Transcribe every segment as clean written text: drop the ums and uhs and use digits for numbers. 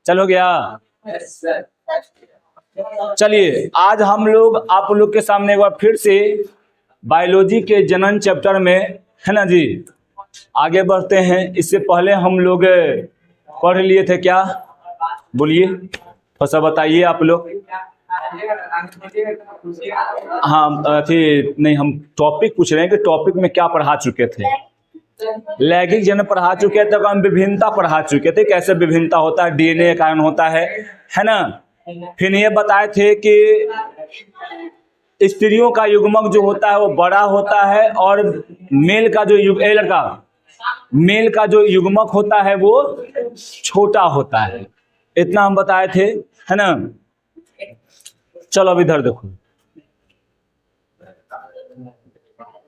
चलो गया। चलिए आज हम लोग आप लोग के सामने एक बार फिर से बायोलॉजी के जनन चैप्टर में, है ना जी, आगे बढ़ते हैं। इससे पहले हम लोग पढ़ लिए थे क्या, बोलिए थोड़ा सा बताइए आप लोग। हाँ थी नहीं, हम टॉपिक पूछ रहे हैं कि टॉपिक में क्या पढ़ा चुके थे। लैंगिक जनन पढ़ा चुके थे, तो हम विभिन्नता पढ़ा चुके थे, कैसे विभिन्नता होता है, डीएनए कारण होता है ना। फिर ये बताए थे कि स्त्रियों का युग्मक जो होता है वो बड़ा होता है और मेल का जो लड़का मेल का जो युग्मक होता है वो छोटा होता है। इतना हम बताए थे, है ना। चलो अब इधर देखो,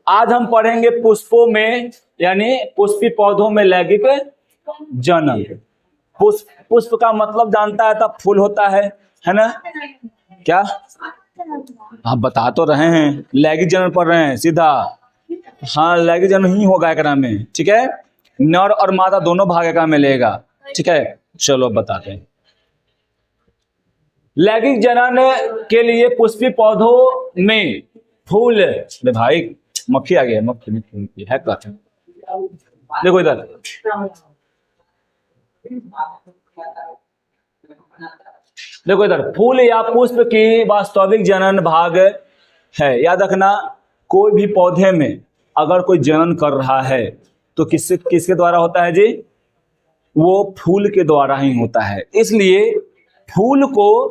आज हम पढ़ेंगे पुष्पों में यानी पुष्पी पौधों में लैंगिक जनन। पुष्प का मतलब जानता है, तब फूल होता है ना। क्या आप बता तो रहे हैं, लैंगिक जनन पढ़ रहे हैं सीधा। हाँ लैंगिक जनन ही होगा एकरा में, ठीक है। नर और मादा दोनों भाग एकरा में लेगा, ठीक है। चलो बताते हैं। लैंगिक जनन के लिए पुष्पी पौधों में फूल, भाई मक्खी आ गया, मक्खी है क्या। देखो इधर, देखो इधर, फूल या पुष्प की वास्तविक जनन भाग है। याद रखना, कोई भी पौधे में अगर कोई जनन कर रहा है तो किसके द्वारा होता है जी, वो फूल के द्वारा ही होता है। इसलिए फूल को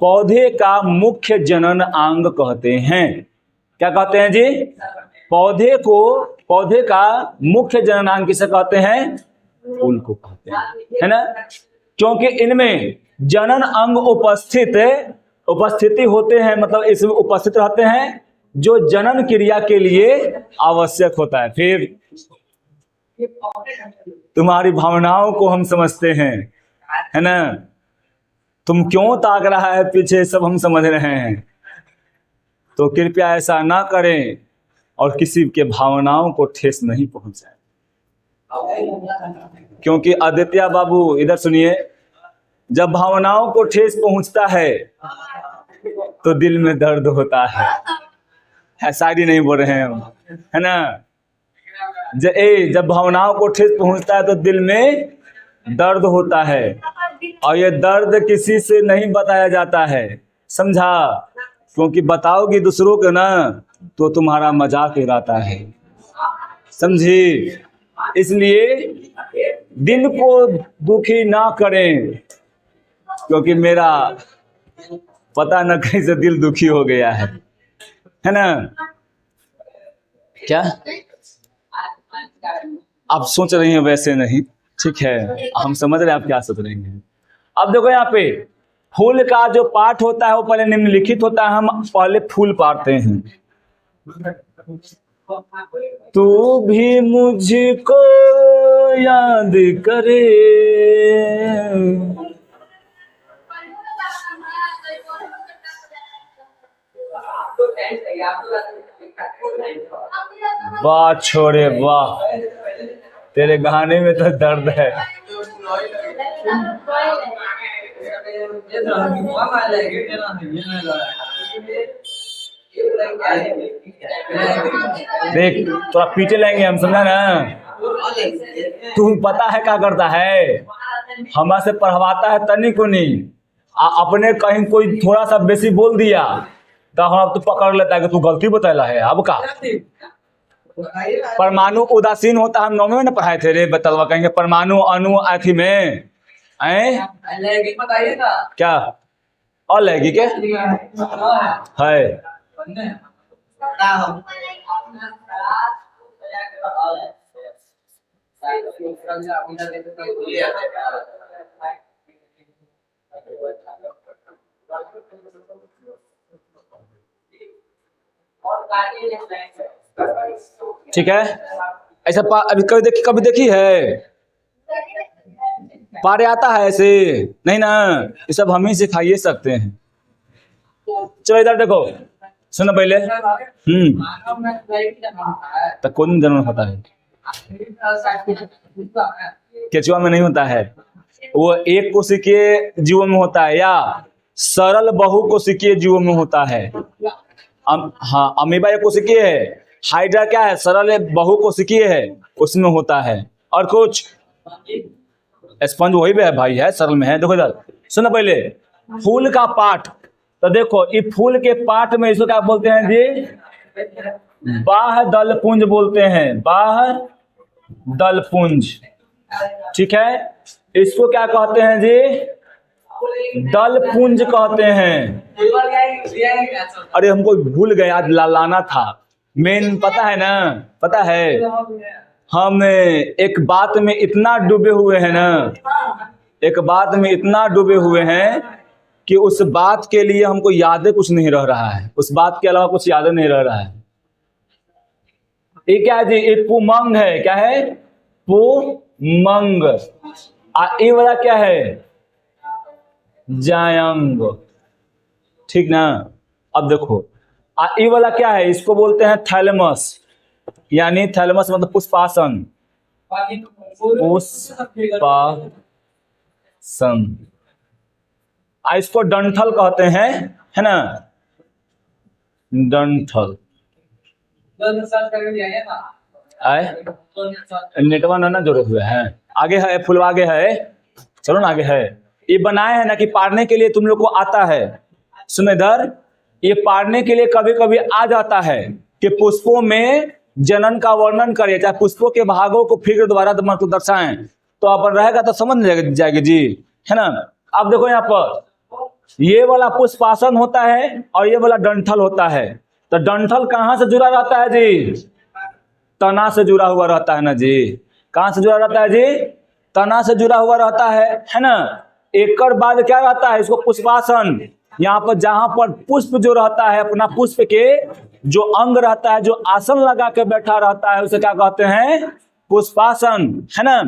पौधे का मुख्य जनन अंग कहते हैं। क्या कहते हैं जी, पौधे का मुख्य जनन अंग किसे कहते हैं, फूल को कहते हैं, है ना। क्योंकि इनमें जनन अंग उपस्थिति होते हैं, मतलब इसमें उपस्थित रहते हैं जो जनन क्रिया के लिए आवश्यक होता है। फिर तुम्हारी भावनाओं को हम समझते हैं, है ना। तुम क्यों ताक रहा है पीछे, सब हम समझ रहे हैं। तो कृपया ऐसा ना करें और किसी के भावनाओं को ठेस नहीं पहुंचाए। क्योंकि आदित्य बाबू इधर सुनिए, जब भावनाओं को ठेस पहुंचता है तो दिल में दर्द होता है। शायरी नहीं बोल रहे हैं हम, है ना। जब भावनाओं को ठेस पहुंचता है तो दिल में दर्द होता है, और ये दर्द किसी से नहीं बताया जाता है, समझा। क्योंकि बताओगी दूसरों को ना तो तुम्हारा मजाक उड़ाता है, समझी। इसलिए दिल को दुखी ना करें, क्योंकि मेरा पता न कैसे दिल दुखी हो गया है ना। क्या आप सोच रही हैं, वैसे नहीं, ठीक है, हम समझ रहे हैं आप क्या सोच रही हैं। अब देखो यहाँ पे फूल का जो पाठ होता है वो पहले निम्नलिखित होता है। हम पहले फूल पाड़ते हैं। तू भी मुझको याद करे, वाह छोरे वाह, तेरे गाने में तो दर्द है। देख थोड़ा पीछे लेंगे हम, समझा ना। तू पता है क्या करता है, हमारे से पढ़वाता है तनी को नहीं, अपने कहीं कोई थोड़ा सा बेसी बोल दिया तो हम तो पकड़ लेता है कि तू गलती बतैला है। अब का परमाणु उदासीन होता है, हम नौवे में न पढ़ाए थे रे, बतलवा कहेंगे परमाणु अणु अथी में क्या अलैंगिक है। ठीक है, ऐसा अभी कभी देखी है, पारे आता है ऐसे नहीं ना। ये सब हम ही सिखाइए सकते हैं। चलो इधर देखो, सुनो पहले। तो कौन जनन होता है, केचुआ में नहीं होता है, वो एक कोशिकीय जीवों में होता है या सरल बहुकोशिकीय जीवों में होता है। हाँ, अमीबा एक कोशिकीय है, हाइड्रा क्या है, सरल बहुकोशिकीय है, उसमें होता है। और कुछ स्पंज वही भी है भाई, है सरल में है। देखो इधर सुनो, पहले फूल का पाठ, तो देखो ये फूल के पाठ में इसको क्या बोलते हैं जी, बाह्य दल पुंज बोलते हैं, बाह्य दल पुंज। ठीक है, इसको क्या कहते हैं जी, दल पुंज कहते हैं। अरे हमको भूल गए, आज लाना था मेन, पता है ना, पता है हम एक बात में इतना डूबे हुए हैं ना, एक बात में इतना डूबे हुए हैं कि उस बात के लिए हमको यादें कुछ नहीं रह रहा है, उस बात के अलावा कुछ यादें नहीं रह रहा है। ये क्या है जी, एक पुमंग है, क्या है, पुमंग। ये वाला क्या है, जायंग। ठीक ना, अब देखो ये वाला क्या है, इसको बोलते हैं थैलेमस, यानी थैलेमस मतलब पुष्पासन, पुष्पासन। इसको डंठल कहते हैं, है ना, डंठल। नेटवा ना जोड़े हुए हैं, आगे है फुलवा, आगे है, चलो ना आगे है। ये बनाए हैं ना कि पाड़ने के लिए तुम लोग को आता है। सुनो इधर, ये पाड़ने के लिए कभी कभी आ जाता है कि पुष्पों में जनन का वर्णन करिए, चाहे पुष्पों के भागों को फिगर द्वारा मतलब दर्शाएं, तो अपन रहेगा तो समझ जाएगी जी, है ना। अब देखो यहाँ पर ये वाला पुष्पासन होता है और ये वाला डंठल होता है। तो डंठल कहाँ से जुड़ा रहता है जी, तना से जुड़ा हुआ रहता है ना जी। कहाँ से जुड़ा रहता है जी, तना से जुड़ा हुआ रहता है ना। एक बाद क्या रहता है, इसको पुष्पासन, यहाँ पर जहां पर पुष्प जो रहता है, अपना पुष्प के जो अंग रहता है, जो आसन लगा के बैठा रहता है, उसे क्या कहते हैं, पुष्पासन, है ना।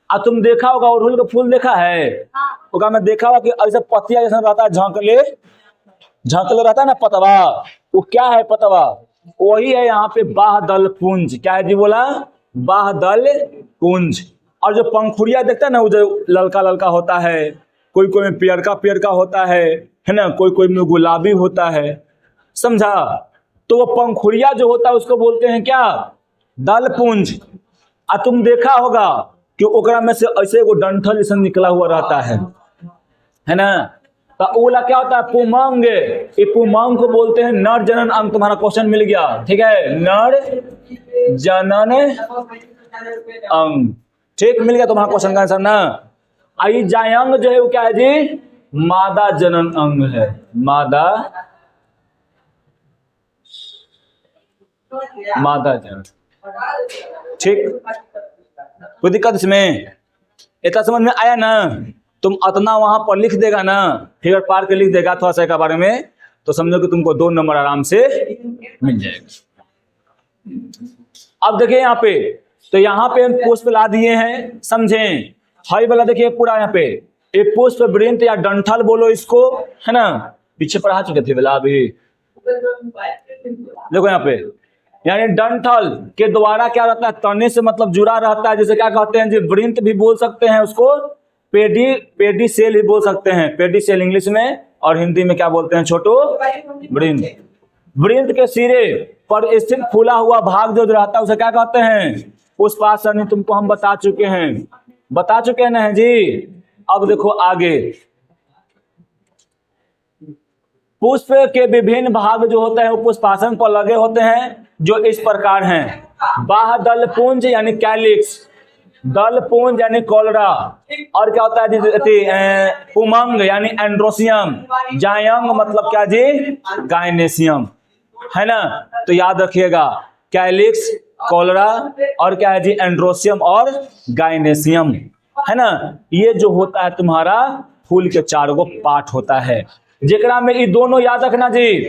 अब तुम देखा होगा अड़हुल का फूल देखा है, होगा मैं देखा होगा कि ऐसा पतिया जैसा रहता है, झांकले झांकले रहता है ना पतवा, वो क्या है पतवा, वही है यहाँ पे बाह्यदल पुंज। क्या है जी बोला, बाह्यदल पुंज। और जो पंखुड़िया देखता है ना, वो जो ललका ललका होता है, कोई कोई में पियरका पियरका होता है ना, कोई कोई में गुलाबी होता है, समझा। तो वो पंखुड़िया जो होता है उसको बोलते हैं क्या, दल पुंज। और तुम देखा होगा कि ओकरा में से ऐसे वो डंठल जैसा निकला हुआ रहता है ना। तो ओला क्या होता है, पुमंग। ये पुमंग को बोलते हैं नर जनन अंग। तुम्हारा क्वेश्चन मिल गया, ठीक है, नर जनन अंग, ठीक मिल गया तुम्हारा क्वेश्चन का आंसर ना। आई जायंग जो है वो क्या है जी, मादा जनन अंग है, मादा जनन। ठीक, कोई दिक्कत इसमें, इतना समझ में आया ना। तुम अतना वहां पर लिख देगा ना, फिगर पार के लिख देगा थोड़ा सा के बारे में, तो समझो कि तुमको 2 नंबर आराम से मिल जाएगा। अब देखिए यहाँ पे, तो यहाँ पे हम पुष्प ला दिए हैं, समझें। हाई वाला देखिए पूरा यहाँ पे, एक पुष्प वृंत या डंठल बोलो इसको, है ना। पीछे पढ़ा चुके थे बेला अभी, देखो यहाँ पे, यानी डंठल के द्वारा क्या रहता है, तने से मतलब जुड़ा रहता है, जैसे क्या कहते हैं जी, वृंत भी बोल सकते हैं उसको, पेडी सेल भी बोल सकते हैं, पेडी सेल इंग्लिश में, और हिंदी में क्या बोलते हैं, छोटो वृंत। वृंत के सिरे पर स्थित फूला हुआ भाग जो रहता है उसे क्या कहते हैं, पुष्पासन। तुमको हम बता चुके हैं ना जी। अब देखो आगे, पुष्प के विभिन्न भाग जो होते हैं वो पुष्पासन पर लगे होते हैं, जो इस प्रकार हैं। बाह्यदल पुंज यानी कैलिक्स, दल पुंज यानी कॉलरा, और क्या होता है पुमंग यानी एंड्रोसियम, जायंग मतलब क्या जी, गायनेसियम, है ना। तो याद रखिएगा, कैलिक्स, कॉलरा, और क्या है जी, एंड्रोसियम और गायनेसियम, है ना। ये जो होता है तुम्हारा फूल के 4 गो पार्ट होता है, जेकरा में ये दोनों याद रखना जी,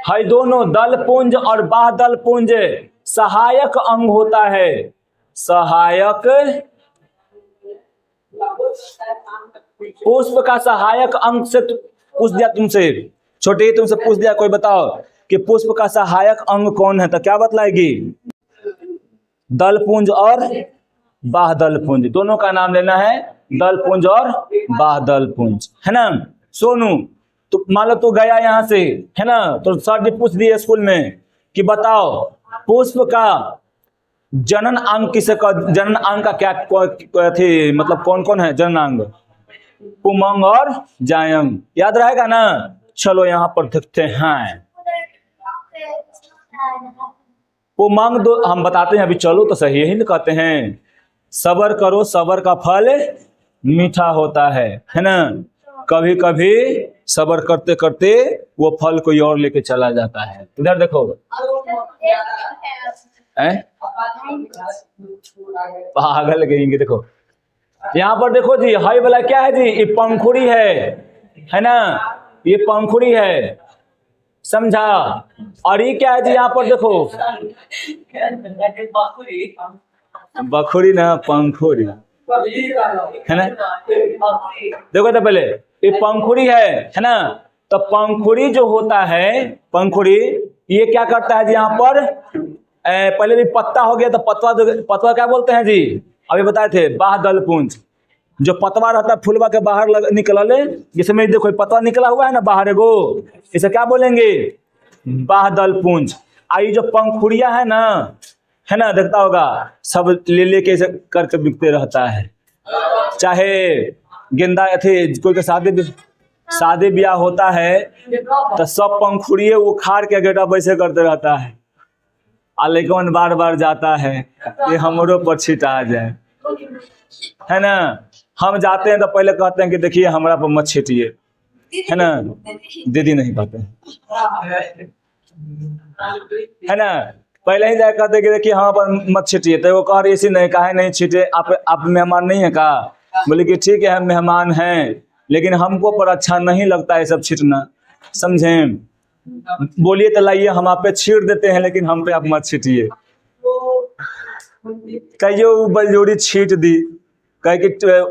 है दोनों दल पुंज और बाह्यदल पुंज सहायक अंग होता है, सहायक। पुष्प का सहायक अंग से पूछ दिया तुमसे, छोटे तुमसे पूछ दिया कोई, बताओ कि पुष्प का सहायक अंग कौन है, तो क्या बतलाएगी, दल पुंज और बाह्दल पुंज, दोनों का नाम लेना है, दल पुंज और बाह्दल पुंज, है ना। सोनू, तो मान लो तू गया यहाँ से, है ना, तो सर जी पूछ दिए स्कूल में कि बताओ पुष्प का जनन अंग किसे जनन अंग का क्या थी, मतलब कौन कौन है जनन अंग? पुमंग और जायंग, याद रहेगा ना। चलो यहाँ पर देखते हैं। पुमंग दो हम बताते हैं अभी, चलो तो सही, यही कहते हैं सबर करो सबर का फल मीठा होता है ना। कभी कभी सबर करते करते वो फल कोई और लेके चला जाता है। इधर देखो, पागल कहेंगे। देखो यहाँ पर देखो जी, हाई वाला क्या है जी, ये पंखुड़ी है ना, ये पंखुड़ी है, समझा। और ये क्या है जी, यहाँ पर देखो, बखुड़ी ना पंखुड़ी, है ना। देखो तो पहले ये पंखुड़ी है ना। तो पंखुड़ी जो होता है, पंखुड़ी ये क्या करता है जी, यहाँ पर पहले भी पत्ता हो गया, तो पतवा क्या बोलते हैं जी, अभी बताए थे, बाह्दल पुंज। जो पतवा रहता है फुलवा के बाहर निकलले, जिसमें देखो पतवा निकला हुआ है ना बाहर एगो, इसे क्या बोलेंगे, बाह्दल पुंज। आई जो पंखुड़िया है ना, देखता होगा सब ले लेके इसे करके बिकते रहता है। चाहे गेंदा थे, कोई के शादी ब्याह होता है तो सब पंखुड़िए उखाड़ के गेटा वैसे करते रहता है, लेकिन बार बार जाता है ये हमरो पर छिटा जाए, है ना। हम जाते हैं तो पहले कहते हैं कि देखिए हमारा पर मत छिटिए, है ना। दीदी नहीं कहते, है ना। पहले ही जाए कहते कि देखिए हम पर मत छिटिए, तो वो कह रही इसी नहीं, काहे नहीं छिटे, आप मेहमान नहीं है का। बोले कि ठीक है हम मेहमान हैं, लेकिन हमको पर अच्छा नहीं लगता है सब छिटना, समझे। बोलिए तो लाइए हम आप पे छीट देते हैं, लेकिन हम पे आप मत छिटिए। कहियो बलजोड़ी छीट दी, कह कि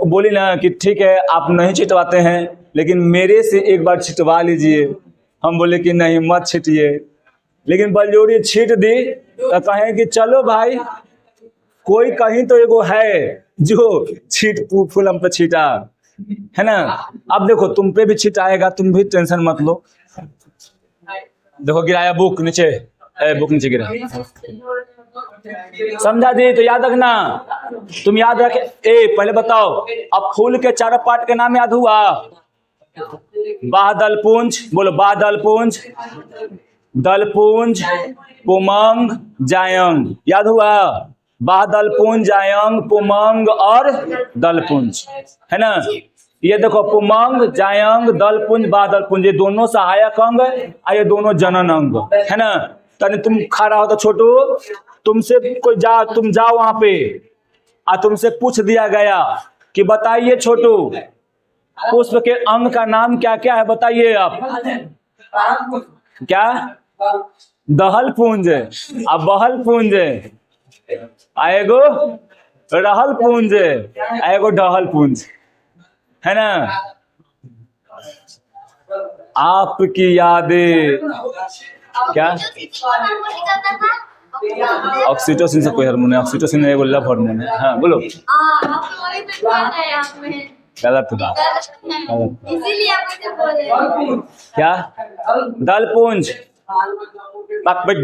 बोली ना कि ठीक है आप नहीं छिटवाते हैं, लेकिन मेरे से एक बार छिटवा लीजिए। हम बोले कि नहीं मत छिटिए, लेकिन बलजोड़ी छीट दी तो कहें कि चलो भाई, कोई कहीं तो एगो है जो छीट फूल हम पे छीटा, है ना। अब देखो तुम पे भी छिटाएगा, तुम भी टेंशन मत लो। देखो गिराया बुक नीचे, बुक नीचे गिरा, समझा जी। तो याद रखना, तुम याद रखे। पहले बताओ, अब फूल के चारों पार्ट के नाम याद हुआ? बाह्दल पुंज, बोलो बाह्दल पुंज, दल पुंज, पुमंग, जायंग, याद हुआ? बाह्दल पुंज, जायंग, पुमंग और दल पुंज, है ना। ये देखो पुमंग, जायंग, दल पुंज, बाह्दल पुंज, ये दोनों सहायक अंग और ये दोनों जनन अंग, है ना। तनी तुम खड़ा हो तो छोटू, तुमसे कोई तुम जाओ वहां पे, तुमसे पूछ दिया गया कि बताइए छोटू पुष्प के अंग का नाम क्या क्या है, बताइए आप। क्या? दहल पुंज, अब बहल पुंज, आएगो रहल पुंज, आएगो डहल पुंज, है ना। आपकी यादें क्या, ऑक्सीटोसिन से कोई हार्मोन है, ऑक्सीटोसिन एगो लव हार्मोन है। हाँ बोलो। गलत बात, इसीलिए आप क्या दल पुंज,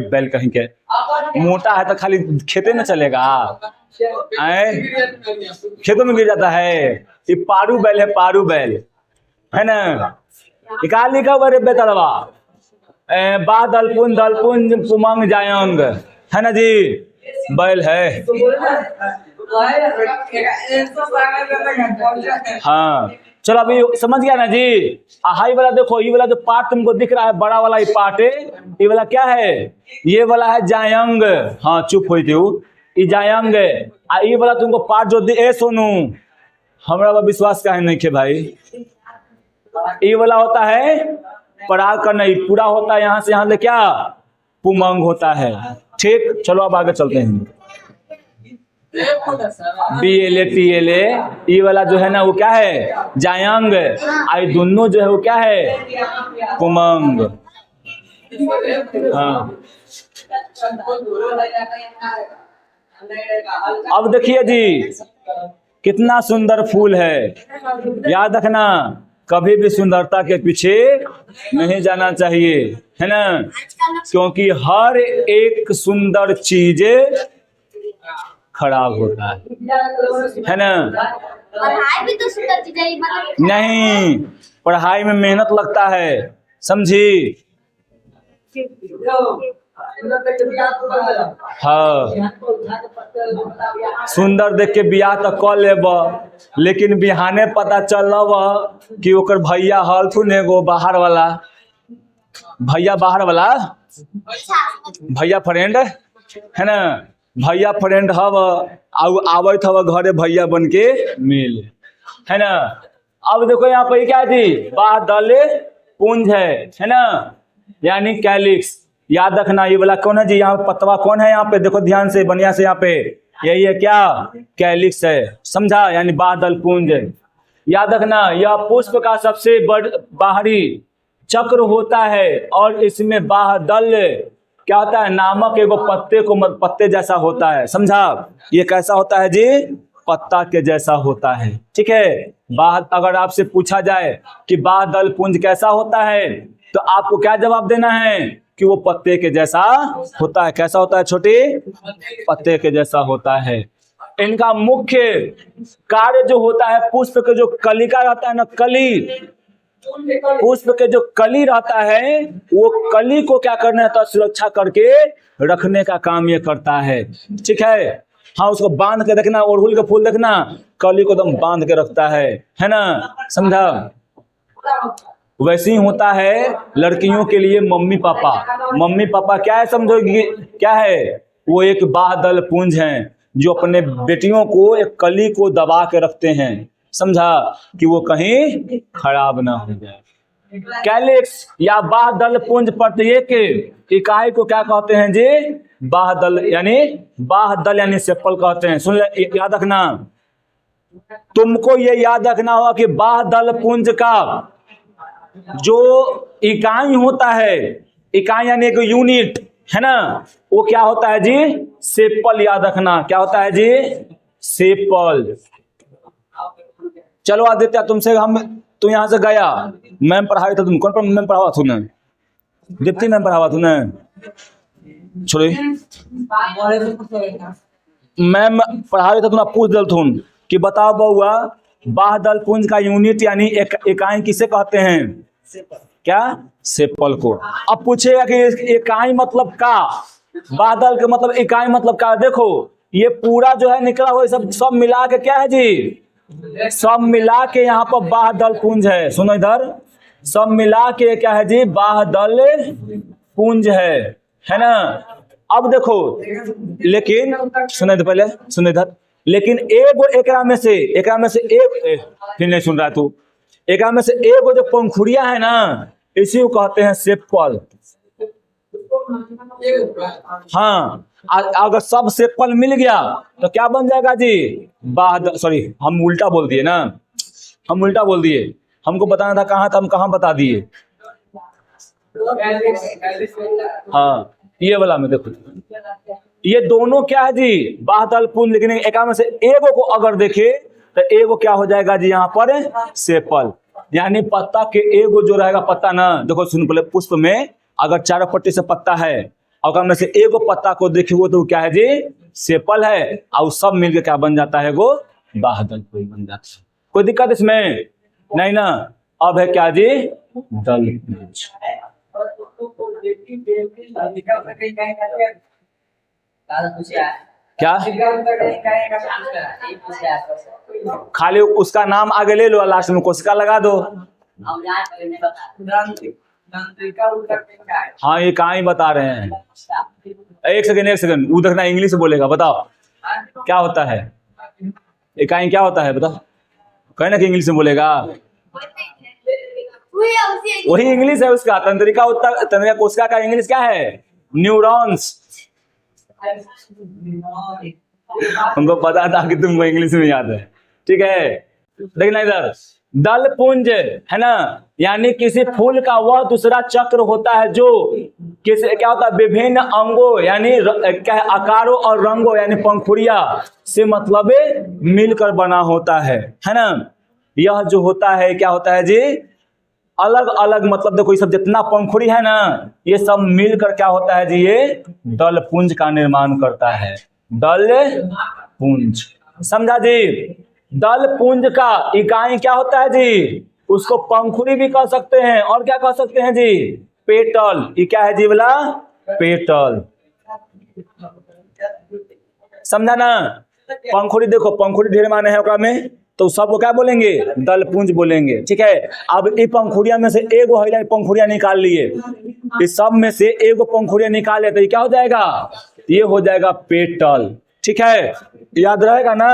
बैल कहीं के मोटा है तो खाली खेते में चलेगा, खेतों में गिर जाता है। ये पारू बैल है, पारू बैल, है ना। निकाल लिखा हुआ रे बेतलवा, बाह्दल पुंज, दल पुंज, पुमंग, जायंग, है ना जी, बैल है। हाँ चलो अभी समझ गया ना जी। हाई वाला देखो, ये वाला जो पार्ट तुमको दिख रहा है बड़ा वाला, ये पार्ट है, ये वाला क्या है, ये वाला है जायंग। हाँ चुप हुई थी, ये जायंग है। ये वाला तुमको पार्ट जो सोनू, हमारा विश्वास का है नहीं के भाई, ये वाला होता है पराग करना, पूरा होता है यहाँ से यहाँ ले क्या, पुमंग होता है। ठीक, चलो अब आगे चलते हैं। BLA TLA, ये वाला जो है ना वो क्या है, जायंग, आई दोनों जो है वो क्या है, पुमंग। हाँ अब देखिए जी कितना सुंदर फूल है। याद रखना कभी भी सुंदरता के पीछे नहीं जाना चाहिए, है ना, क्योंकि हर एक सुंदर चीज खराब होता है ना। पढ़ाई भी तो सुंदर चीज है, मतलब नहीं, पढ़ाई में मेहनत लगता है, समझी। हाँ, सुंदर देख के बियाह तो कर लेब, लेकिन बिहाने पता चलब कि ओकर भैया हलथुन एगो बाहर वाला, भैया बाहर वाला, भैया फ्रेंड है ना, भैया फ्रेंड हव आवत हव घरे भैया बन के मिल, है ना। अब देखो यहाँ पर क्या थी, बादल पुंज है ना, यानी कैलिक्स। याद रखना ये वाला कौन है जी, यहाँ पतवा कौन है, यहाँ पे देखो ध्यान से बढ़िया से, यहाँ पे यही है क्या, कैलिक्स है, समझा, यानी बादल पुंज। याद रखना यह पुष्प का सबसे बाहरी चक्र होता है और इसमें बादल क्या होता है, नामक एगो पत्ते को पत्ते जैसा होता है, समझा। ये कैसा होता है जी, पत्ता के जैसा होता है, ठीक है। अगर आपसे पूछा जाए कि बादल पुंज कैसा होता है, तो आपको क्या जवाब देना है कि वो पत्ते के जैसा होता है। कैसा होता है छोटे, पत्ते के जैसा होता है। इनका मुख्य कार्य जो होता है, पुष्प के जो कलिका रहता है ना, कली, पुष्प के जो कली रहता है, वो कली को क्या करना है, सुरक्षा करके रखने का काम ये करता है, ठीक है। हाँ, उसको बांध के देखना, अड़हुल के फूल देखना, कली को एकदम बांध के रखता है ना, समझा। वैसे ही होता है लड़कियों के लिए मम्मी पापा। मम्मी पापा क्या है समझोगी, क्या है, वो एक बादल पुंज हैं जो अपने बेटियों को एक कली को दबा के रखते हैं, समझा, कि वो कहीं खराब ना हो जाए। कैलिक्स या बादल पुंज प्रत्येक इकाई को क्या कहते हैं जी, बादल यानी सेपल कहते हैं। सुन ले, याद रखना, तुमको ये याद रखना होगा कि बादल पुंज का जो इकाई होता है, इकाई यानी एक यूनिट है ना, वो क्या होता है जी, सेपल। याद रखना क्या होता है जी, सेपल। चलो आदित्य, तुमसे तू यहाँ से गया, मैम पढ़ाई था, तुम कौन पर मैम पढ़ावा तूने, दीप्ति मैम पढ़ावा तूने, छोड़ो, मैम पढ़ाई था, तुमने पूछ दल थून कि बताओ बउआ, बादल पुंज का यूनिट यानी एक इकाई किसे कहते हैं, क्या, सेपल को। अब पूछेगा कि इकाई मतलब का, बादल के मतलब इकाई मतलब का। देखो ये पूरा जो है निकला हुआ सब मिला के क्या है जी, सब मिला के यहाँ पर बादल पुंज है। सुनो इधर, सब मिला के क्या है जी, बादल पुंज है ना। अब देखो, लेकिन सुनो इधर, पहले सुनो इधर, लेकिन एकरा में से एक फिर नहीं सुन रहा तू, एकरा में से एगो जो पंखुड़िया है ना, इसी को कहते हैं सेपल। हाँ, अगर सब सेपल मिल गया तो क्या बन जाएगा जी, बादल। सॉरी, हम उल्टा बोल दिए ना, हम उल्टा बोल दिए, हमको बताना था कहाँ था, हम कहाँ बता दिए। हाँ, ये वाला में देखो, ये दोनों क्या है जी, बादल पुंज, लेकिन एक में से एगो को अगर देखे तो एगो क्या हो जाएगा जी, यहाँ पर सेपल, यानी पत्ता के एगो जो रहेगा पत्ता ना। देखो सुन, पहले पुष्प में अगर चारों पट्टी से पत्ता है, अगर में से एगो पत्ता को देखे वो तो क्या है जी, सेपल है, और सब मिलकर क्या बन जाता है, वो बादल पुंज बन जाता है। कोई दिक्कत इसमें नहीं ना। अब है क्या जी, दल पुंज। क्या, खाली उसका नाम आगे ले लो, लास्ट में कोशिका लगा दो। हाँ, ये कहाँ ही बता रहे हैं, एक सेकंड, वो देखना इंग्लिश बोलेगा, बताओ क्या होता है, इकाई क्या होता है बताओ, कहना कि इंग्लिश में बोलेगा, वही इंग्लिश है उसका। तंत्रिका कोशिका का इंग्लिश क्या है, न्यूरॉन्स। हमको पता था कि तुमको इंग्लिश में याद है, ठीक है। देखना इधर, दल पुंज है ना, यानी किसी फूल का वह दूसरा चक्र होता है जो किसी क्या होता है विभिन्न अंगों यानी क्या है आकारों और रंगों यानी पंखुड़िया से मतलब मिलकर बना होता है ना। यह जो होता है क्या होता है जी, अलग अलग मतलब देखो ये सब जितना पंखुड़ी है ना ये सब मिलकर क्या होता है जी, ये दल पुंज का निर्माण करता है। दल पुंज समझा जी। दल पुंज का इकाई क्या होता है जी, उसको पंखुड़ी भी कह सकते हैं और क्या कह सकते हैं जी, पेटल। ये क्या है जी बोला, पेटल। समझा ना। पंखुड़ी देखो पंखुड़ी ढेर माने है ओकरा में, तो सबको क्या बोलेंगे, दल पुंज बोलेंगे। ठीक है, अब इस पंखुड़िया में से एगो है पंखुड़िया निकाल लिए, इस सब में से एगो पंखुड़िया निकाल ले तो ये क्या हो जाएगा, ये हो जाएगा पेटल। ठीक है, याद रहेगा ना।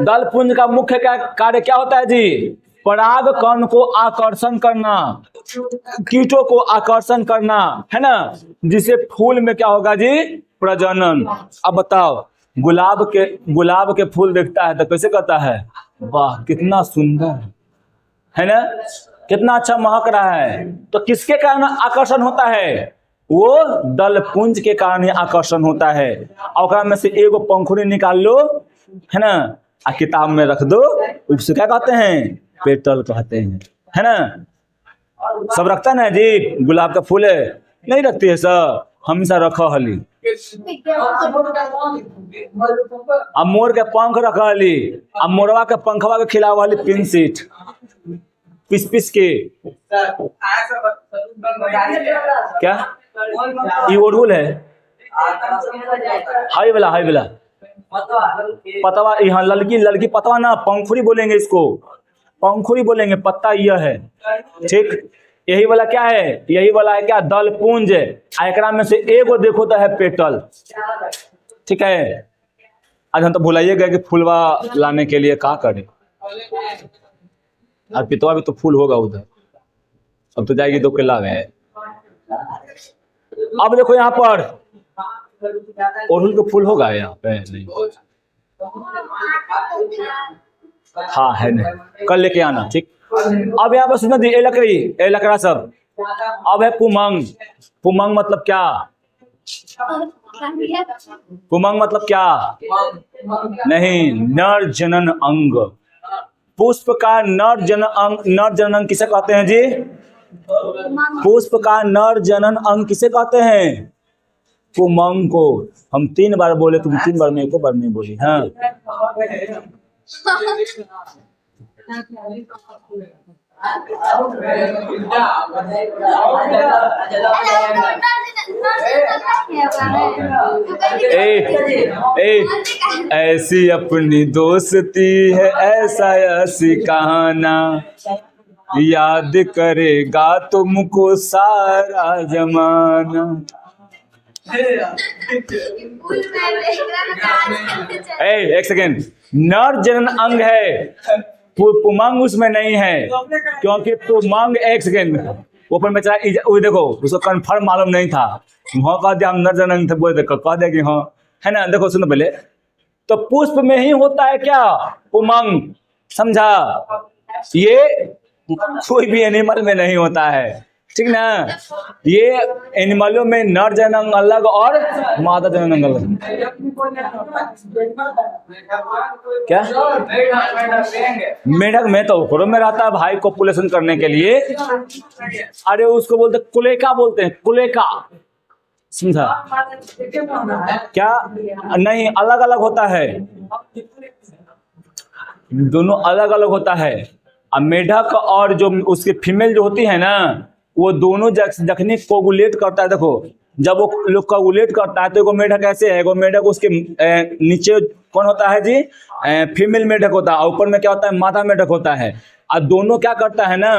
दल पुंज का मुख्य कार्य क्या होता है जी, पराग कण को आकर्षण करना, कीटों को आकर्षण करना है ना, जिसे फूल में क्या होगा जी, प्रजनन। अब बताओ गुलाब के फूल देखता है तो कैसे कहता है, वाह कितना सुंदर है ना, कितना अच्छा महक रहा है। तो किसके कारण आकर्षण होता है, वो दल पुंज के कारण ही आकर्षण होता है। और में से एगो पंखुड़ी निकाल लो है ना, आ किताब में रख दो, उससे क्या कहते हैं, पेटल कहते हैं है ना। सब रखता है ना जी, गुलाब का फूल है नहीं रखती है सब, हमेशा रखा हली। अब मोर के पंख रखा हली, अब मोरवा के पंखवा के खिलावा हली पिन सीट पिस पिस के। क्या ये ओढ़ुल है, हाई वाला पतवा, यहाँ लड़की पतवा ना, पंखुड़ी बोलेंगे इसको, पंखुड़ी बोलेंगे, पत्ता यह है। ठीक, यही वाला क्या है, यही वाला है क्या, दल पुंज। एकरा में से एगो देखो तो है पेटल। ठीक है, आज हम तो भुलाइए गए कि फूलवा लाने के लिए क्या करें, और पितवा भी तो फूल होगा उधर, अब तो जाएगी दो के लावे। अब देखो यहाँ पर ओढ़ुल का फूल होगा यहाँ पे, नहीं हाँ है नहीं, कल लेके आना। ठीक, अब यहाँ पर सुनो दी, ए लकड़ा सब। अब है पुमंग। पुमंग मतलब क्या, पुमंग मतलब क्या, नहीं, नर जनन अंग। पुष्प का नर जनन अंग किसे कहते हैं जी, पुष्प का नर जनन अंग किसे कहते हैं, पुमंग को। हम 3 बार बोले, तुम 3 बार में, 1 बार नहीं बोली। हाँ ऐसी अपनी दोस्ती है, ऐसा ऐसी कहाना, याद करेगा तुमको सारा जमाना। एक सेकेंड, नर जनन अंग है, पुमंग उसमें नहीं है, क्योंकि पुमंग, एक सेकेंड ऊपर में चला, वो देखो उसको कंफर्म मालूम नहीं था, वहां कह दिया हम नर जनन अंग थे, बोल देखो कह दे कि हाँ है ना। देखो सुनो पहले, तो पुष्प में ही होता है क्या, पुमंग, समझा। ये कोई भी एनिमल में नहीं होता है, ठीक ना। ये एनिमलों में नर जनन अलग और मादा जनन अलग। क्या मेढक में तो ओकरों में रहता है भाई, पॉपुलेशन करने के लिए। अरे उसको बोलते कुलेका, बोलते हैं कुलेका, समझा क्या, नहीं अलग अलग होता है, दोनों अलग अलग होता है। अब मेढक और जो उसकी फीमेल जो होती है ना, वो दोनों जखनी कोगुलेट करता है। देखो जब वो लोग कोगुलेट करता है तो एगो मेढक ऐसे है, एगो मेढक उसके नीचे कौन होता है जी, फीमेल मेढक होता है, ऊपर में क्या होता है, मादा मेढक होता है। और दोनों क्या करता है ना,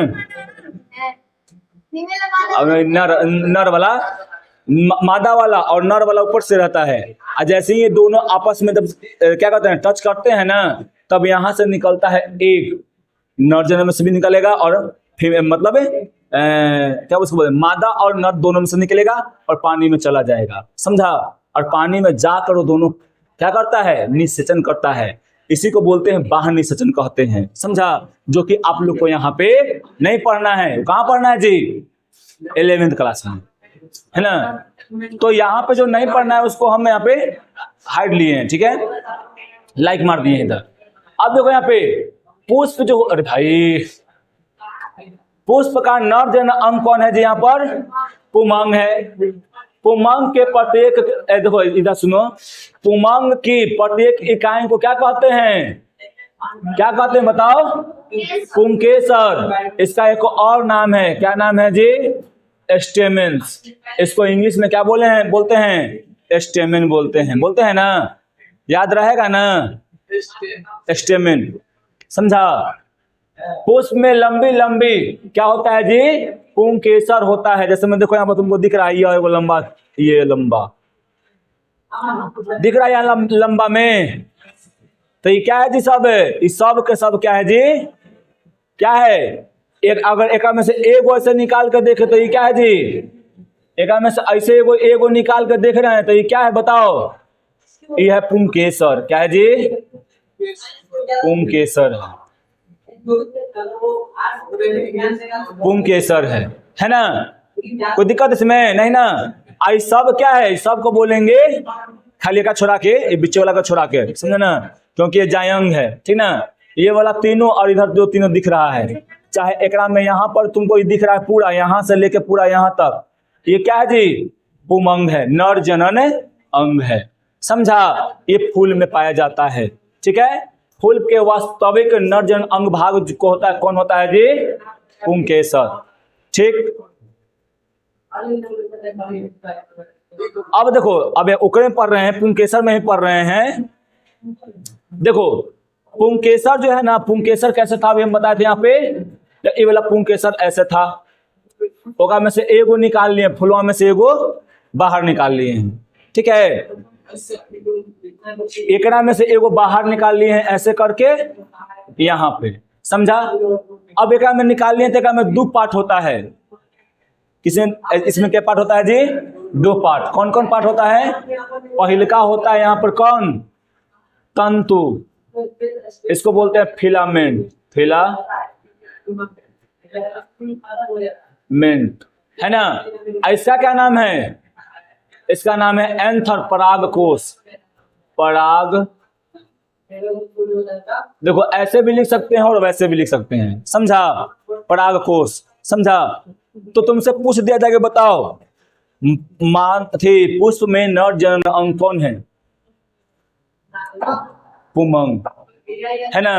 अब नर वाला, मादा वाला और नर वाला ऊपर से रहता है। और जैसे ही ये दोनों आपस में जब क्या करते हैं, टच करते हैं ना, तब यहाँ से निकलता है एक, नर जनन में से भी निकलेगा और मतलब क्या उसको बोलते, मादा और नर दोनों में से निकलेगा और पानी में चला जाएगा, समझा। और पानी में जाकर वो दोनों क्या करता है, निषेचन करता है। इसी को बोलते हैं बाह्य निषेचन कहते हैं, समझा। जो कि आप लोग को यहाँ पे नहीं पढ़ना है। कहाँ पढ़ना है जी? 11th क्लास में, है ना। तो यहाँ पे जो नहीं पढ़ना है उसको हम यहाँ पे हाइड लिए हैं, ठीक है, लाइक मार दिए इधर। अब देखो यहाँ पे पुष्प जो, अरे भाई, पुष्प का नर जनन अंग कौन है जी? यहाँ पर पुमंग है। पुमंग के प्रत्येक, देखो इधर सुनो, पुमंग की प्रत्येक इकाई को क्या कहते हैं? क्या कहते हैं बताओ? पुंकेसर। इसका एक और नाम है, क्या नाम है जी? स्टेमेन्स। इसको इंग्लिश में क्या बोलते हैं? स्टेमेन बोलते हैं ना, याद रहेगा ना, स्टेमेन, समझा। पुष्प में लंबी लंबी क्या होता है जी? पुंकेसर होता है। जैसे मैं देखो यहाँ पर तुमको दिख रहा है, ये लंबा, ये लंबा दिख रहा है यहाँ लंबा में, तो ये क्या है जी? सब, इस सब के सब क्या है जी? क्या है? एक, अगर एक में से एगो ऐसे निकाल कर देखे तो ये क्या है जी? एक में से ऐसे एगो निकाल कर देख रहे हैं तो ये क्या है बताओ? ये है पुंकेसर। क्या है जी? पुंकेसर, पुंकेसर है ना। कोई दिक्कत इसमें नहीं ना। आई सब क्या है? सब को बोलेंगे खाली का छोड़ा के, ये बीच वाला का छोड़ा के, समझे ना, क्योंकि ये जायंग है, ठीक ना। ये वाला तीनों और इधर जो तीनों दिख रहा है, चाहे एकरा में यहाँ पर तुमको दिख रहा है पूरा, यहाँ से लेके पूरा यहाँ तक, ये क्या है जी? पुमंग है, नर जनन अंग है, समझा। ये फूल में पाया जाता है, ठीक है। फूल के वास्तविक नर जनन अंग भाग को होता है, कौन होता है जी? पुंकेसर, ठीक। अब देखो, अब ओकरे में पढ़ रहे हैं, पुंकेसर में ही पढ़ रहे हैं। देखो पुंकेसर जो है ना, पुंकेसर कैसे था अभी हम बताए थे यहाँ पे। ये वाला पुंकेसर ऐसे था, ओका में से एगो निकाल लिए, फुलवा में से एगो बाहर निकाल लिए हैं, ठीक है। एकरा में से एगो बाहर निकाल लिए हैं ऐसे करके यहाँ पे, समझा। अब एकरा में निकाल लिए तो एकरा में दो पार्ट होता है। इसमें क्या पार्ट होता है जी? दो पार्ट। कौन कौन पार्ट होता है? पहिलका होता है यहाँ पर कौन? तंतु, इसको बोलते हैं फिलामेंट, फिलामेंट, है ना। ऐसा क्या नाम है? इसका नाम है एंथर, परागकोश। पराग, देखो ऐसे भी लिख सकते हैं और वैसे भी लिख सकते हैं, समझा। परागकोश, समझा। तो तुमसे पूछ दिया जाएगा, बताओ पुष्प में नर जनन अंग कौन है? पुमंग, है ना।